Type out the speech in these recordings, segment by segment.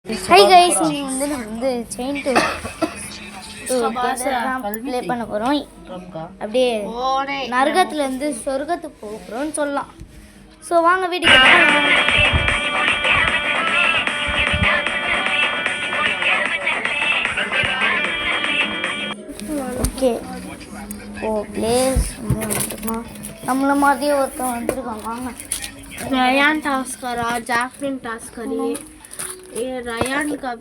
Hi guys, இன்னைக்கு வந்து நம்ம வந்து செயின் டூ ப்ளே பண்ண போகிறோம். அப்படியே நரகத்துலேருந்து சொர்க்கத்துக்கு போக போகிறோம்னு சொல்லலாம். ஸோ வாங்க வீட்டுக்கு. ஓகே, ஓ பிளேஸ் வந்து வந்துருக்கான். நம்மள மாதிரியே ஒருத்தன் வந்துருக்கான். வாங்க. रयान टास्कर जैकलिन टास्कर ये रयान का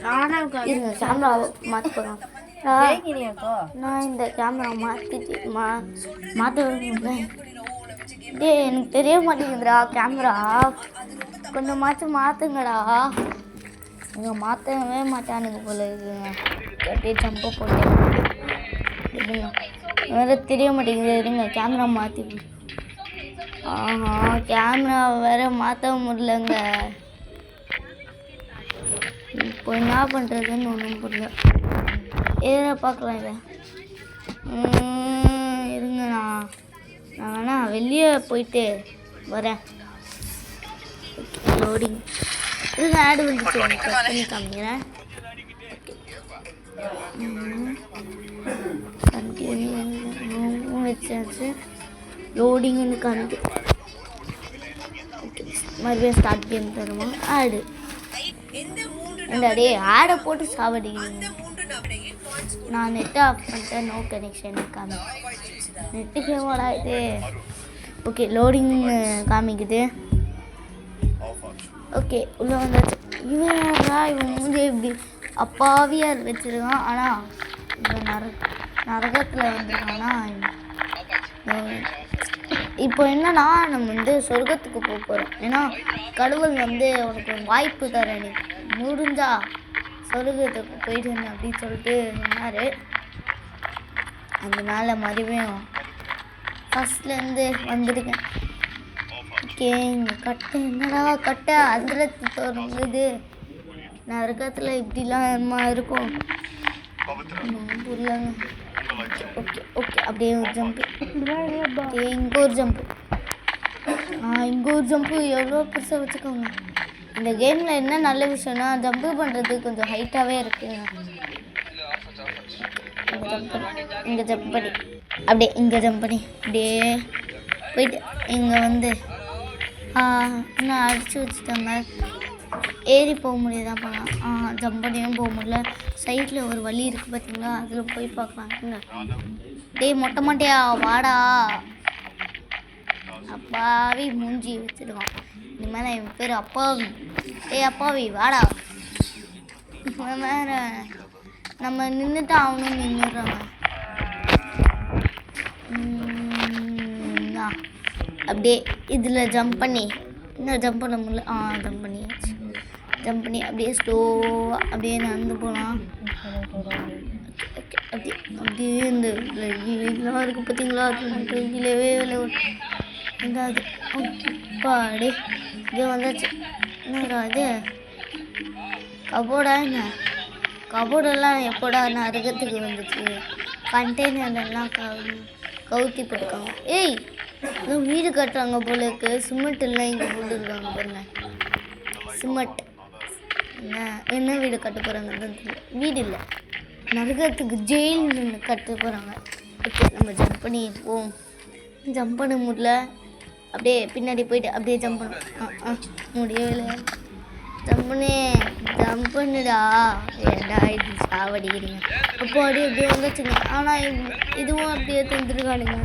राणा का இருங்க, கேமரா மாற்ற போகிறோம். நான் இந்த கேமரா மாற்ற விரும்புகிறேன். எனக்கு தெரிய மாட்டேங்குதுடா கேமரா, கொஞ்சமாச்சும் மாற்றுங்கடா. இங்கே மாற்றவே மாட்டானுங்க போல இருக்குங்க. அப்படியே ஜம்பை போட்டு வேறு தெரிய மாட்டேங்குது. இருங்க, கேமரா மாற்றி. ஆஹா, கேமரா வேற மாற்ற முடியலங்க. இப்போ என்ன பண்ணுறதுன்னு ஒன்றும் புரியல. ஏதோ பார்க்கலாம் இதை. இருங்க, நான் வேணா வெளியே போயிட்டு வரேன். லோடிங் இருங்க, ஆடு வந்துச்சு. கட் பண்ணி காமிக்கிறேன். வச்சாச்சு. லோடிங் வந்து காமிக்கு. ஓகே, மறுபடியும் ஸ்டார்ட் கேம் தருமா? ஆடு டே ஆடை போட்டு சாவடிக்கிறீங்க. நான் நெட்டை ஆஃப் பண்ணிட்டேன். நோ கனெக்ஷன் காமி. நெட்டு கேமோடா இது. ஓகே, லோடிங் காமிக்குது. ஓகே, உள்ளே வந்தாச்சு. இவன் மூஞ்சி இப்படி அப்பாவியாக வச்சுருக்கான். ஆனால் இவன் நரகத்தில் வந்துருக்கானா. இப்போ என்னன்னா, நம்ம வந்து சொர்க்கத்துக்கு போக போகிறோம். ஏன்னா கடவுள் வந்து உனக்கு வாய்ப்பு தர, நீ முடிஞ்சா சொர்க்கத்துக்கு போயிட்டு அப்படின்னு சொல்லிட்டு சொன்னார். அதனால மறுபடியும் ஃபஸ்ட்லேருந்து வந்திருக்கேன். ஓகே, இங்கே கட்டை என்னடா கட்டை அதிரத்து தொடங்குது. நரகத்தில் இப்படிலாம் இருக்கும் புரியலங்க. ஓகே ஓகே, அப்படியே ஒரு ஜம்ப்பு. இங்கே ஒரு ஜம்ப்பு. இங்கே ஒரு ஜம்ப்பு. எவ்வளோ பெருசாக வச்சுக்கோங்க. இந்த கேமில் என்ன நல்ல விஷயம்னா, ஜம்ப்பு பண்ணுறது கொஞ்சம் ஹைட்டாகவே இருக்குங்க. இங்கே ஜம்ப் பண்ணி அப்படியே இங்கே ஜம்ப் பண்ணி அப்படியே போயிட்டு இங்கே வந்து என்ன அடித்து வச்சுட்டாங்க. ஏறி போக முடியுதா பண்ணலாம். ஜம்ப் பண்ணியும் போக முடியல. சைடில் ஒரு வழி இருக்குது பார்த்தீங்களா, அதில் போய் பார்க்கலாங்க. டேய் மொட்டை மாட்டியா, வாடா. அப்பாவி மூஞ்சி வச்சுடுவான். இனிமேல் என் பேர் அப்பாவி. டேய் அப்பாவி வாடா. வேறு நம்ம நின்றுட்டு அவனும் நின்றுடுறாங்க. அப்படியே இதில் ஜம்ப் பண்ணி இன்னும் ஜம்ப் பண்ண முடியல. ஜம்ப் பண்ணியாச்சு. ஜம்ப் பண்ணி அப்படியே ஸ்லோவாக அப்படியே நடந்து போகலாம். அப்படியே இந்த இதெல்லாம் இருக்குது பார்த்தீங்களா, அது கீழவே எதாவது பாடி இங்கே வந்தாச்சு. என்னடா இது கபோர்டா? என்ன கபோர்டெல்லாம் எப்போடா நரகத்துக்கு வந்துச்சு? கண்டெய்னர்லாம் கவுத்தி போட்டுருக்காங்க. ஏய், ஏதோ வீடு கட்டுறாங்க போல இருக்கு. சிமெண்ட் எல்லாம் இங்கே போட்டுருக்காங்க பாருங்க. சிமெண்ட் என்ன வீடு கட்ட போகிறாங்கன்னு தெரியல. வீடு இல்லை, நரகத்துக்கு ஜெயில் கட்ட போகிறாங்க. ஓகே, நம்ம ஜம்ப் பண்ணி போவோம். ஜம்ப் பண்ண முடியல. அப்படியே பின்னாடி போயிட்டு அப்படியே ஜம்ப் பண்ண முடியவே இல்லை. ஜம்ப் பண்ணுடா. ஏடா இது சாவடிக்கிறீங்க. அப்போ அப்படியே வந்துச்சுங்க. ஆனால் இதுவும் அப்படியே தந்துருக்கானுங்க.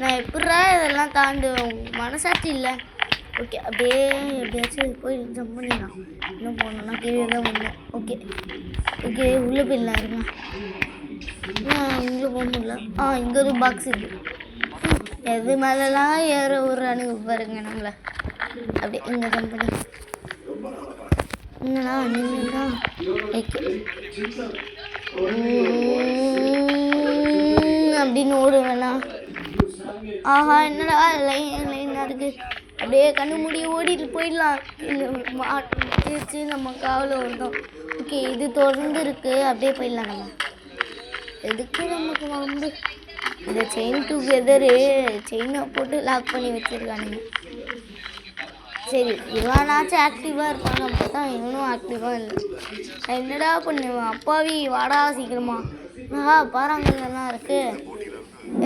நான் எப்படா இதெல்லாம் தாண்டுவேன்? மனசாட்சி இல்லை. ஓகே, அப்படியே எப்படியாச்சும் போய் ஜம்ப் பண்ணிடலாம். இன்னும் போனோம்னா கீழே தான் பண்ணேன். ஓகே ஓகே, உள்ளே போயிடலாம். இருங்க, இங்கே போக முடியல. இங்கே ஒரு பாக்ஸ் இருக்குது. எது மேலெலாம் ஏற விட்றானுங்க பாருங்க நம்மளை. அப்படியே இங்கே ஜம்ப் பண்ணி என்னடா நின்றுடா. ஓகே, அப்படின்னு ஓடுவேண்ணா. என்னடா லைனாக இருக்குது. அப்படியே கண்ணு மூடி ஓடிட்டு போயிடலாம். இல்லை மாட்டிச்சு நம்ம காவல வருதோம். ஓகே, இது தொடர்ந்து இருக்குது. அப்படியே போயிடலாம். நம்ம எதுக்கு நமக்கு வந்து இந்த செயின் டுகெதரு செயினை போட்டு லாக் பண்ணி வச்சுருக்கானுங்க. சரி இவனாச்சும் ஆக்டிவாக இருப்பான்னு பார்த்தா இவனும் ஆக்டிவாக இல்லை. நான் என்னடா பண்ணுவேன்? அப்பாவி வாடா சீக்கிரமா. பாறாங்கல்லாம் இருக்கு.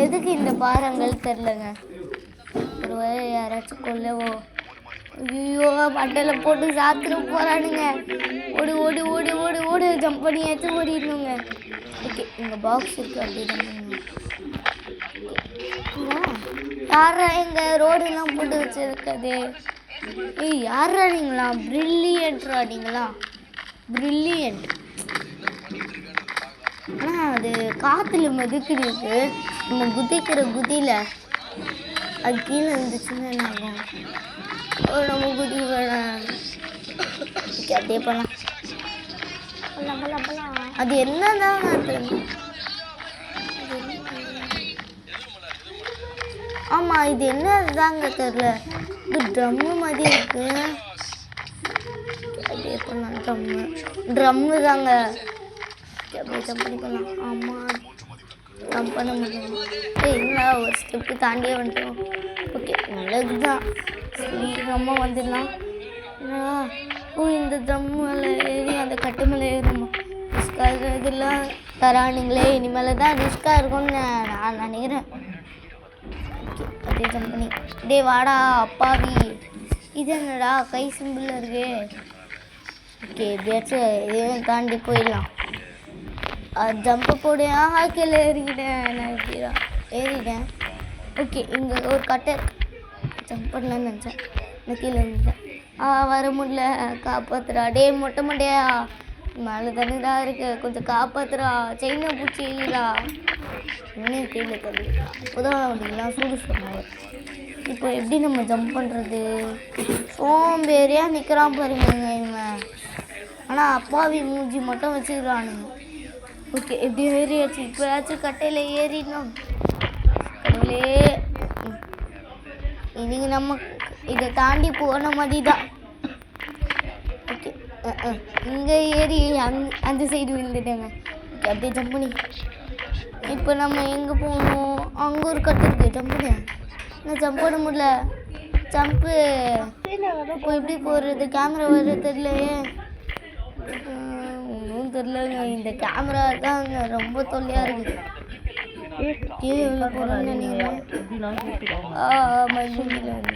எதுக்கு இந்த பாறாங்கல் தெரிலங்க. ஒரு வேளை யாராச்சும் கொல்லவோ. ஐயோ மண்டையில் போட்டு சாத்திர போகிறானுங்க. ஓடி ஓடி ஓடி ஓடி ஓடி ஜம்ப் பண்ணியாச்சும் ஓடிடணுங்க. ஓகே இங்கே பாக்ஸ் இருக்குது அப்படின்னு யாரா எங்கள் ரோடெல்லாம் போட்டு வச்சுருக்காது. ஏய் யாரா நீங்களா? ப்ரில்லியன்ட்ரா நீங்களா? ப்ரில்லியன்ட். ஆனால் அது காற்றுல மதிக்கிருக்கு. இந்த குதிக்கிற குதியில் அது கீழே இருந்துச்சுன்னா என்ன ஆகும்? நம்ம குதி வேணாம். ஓகே அப்படியே பண்ணலாம். அது என்னதான் தெரியும். ஆமாம் இது என்னதாங்க தெரில. இது ட்ரம்மு மாதிரி இருக்கு. அப்படியே பண்ணலாம். ட்ரம்மு தாங்க. அப்படியே ஜம்ப் பண்ணி பண்ணலாம். ஆமாம் ஜம்ப் பண்ண முடியும். இல்லை ஒரு ஸ்டெப்பு தாண்டியே வந்துட்டோம். ஓகே நல்லது தான். சீக்கிரமாக வந்துடலாம். இந்த ட்ரம்மில் ஏறி அந்த கட்டு மேலே ஏறணுமா? ரிஸ்காக இதெல்லாம் தரானுங்களே. இனிமேல் தான் ரிஸ்காக இருக்கும்னு நான் நினைக்கிறேன். ஓகே அப்படியே ஜம்ப் பண்ணி டே வாடா அப்பாவி. இது என்னடா கை சிம்பிள் இருக்கு. ஓகே எப்படியாச்சும் இதையும் தாண்டி போயிடலாம். ஜம்ப்பு போடு. கீழே ஏறிக்கிட்டேன். நான் எப்படிதான் ஏறிட்டேன். ஓகே இங்கே ஒரு கட்டை ஜம்ப் பண்ணலான்னு நினச்சேன். நான் கீழே இருந்துட்டேன். வர முடியல. காப்பாத்துறா. டே மொட்டை மண்டையா மேலே தண்ணிடா இருக்கு. கொஞ்சம் காப்பாத்துறா. செயினை பிடிச்சி இல்லா இவனே கீழே தள்ளி. அப்போதான் அப்படிலாம் சூடு சொன்னாங்க. இப்போ எப்படி நம்ம ஜம்ப் பண்ணுறது? சோம்பேறியாக நிற்கிறான் பாருங்க இவன். ஆனால் அப்பாவி மூஞ்சி மட்டும் வச்சுக்கிறானுங்க. ஓகே எப்படி ஏறியாச்சு. இப்போயாச்சும் கட்டையில் ஏறிடணும். கடவுளே இன்னைக்கு நம்ம இதை தாண்டி போன மாதிரி தான். ஓகே இங்கே ஏறி அந்த சைடு விழுந்துட்டேங்க. ஓகே அப்படியே ஜம்ப் பண்ணி இப்போ நம்ம எங்கே போகணும்? அங்கே ஒரு கட்டு இருக்குது. ஜம்ப் பண்ண நான் ஜம்ப் பண்ண முடியல. ஜம்ப்பு இப்போ எப்படி போடுறது? கேமரா வர தெரியலையே. ஒன்றும் தெரியலங்க. இந்த கேமரா தாங்க ரொம்ப தொல்லையாக இருக்குது. கீழே உள்ள போகிறோன்னு நினைக்கிறேன். மறுபடியும்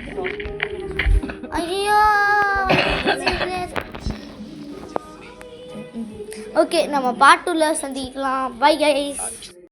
ஐயோ. ஓகே நம்ம பார்ட் 2ல சந்திக்கலாம். Bye guys.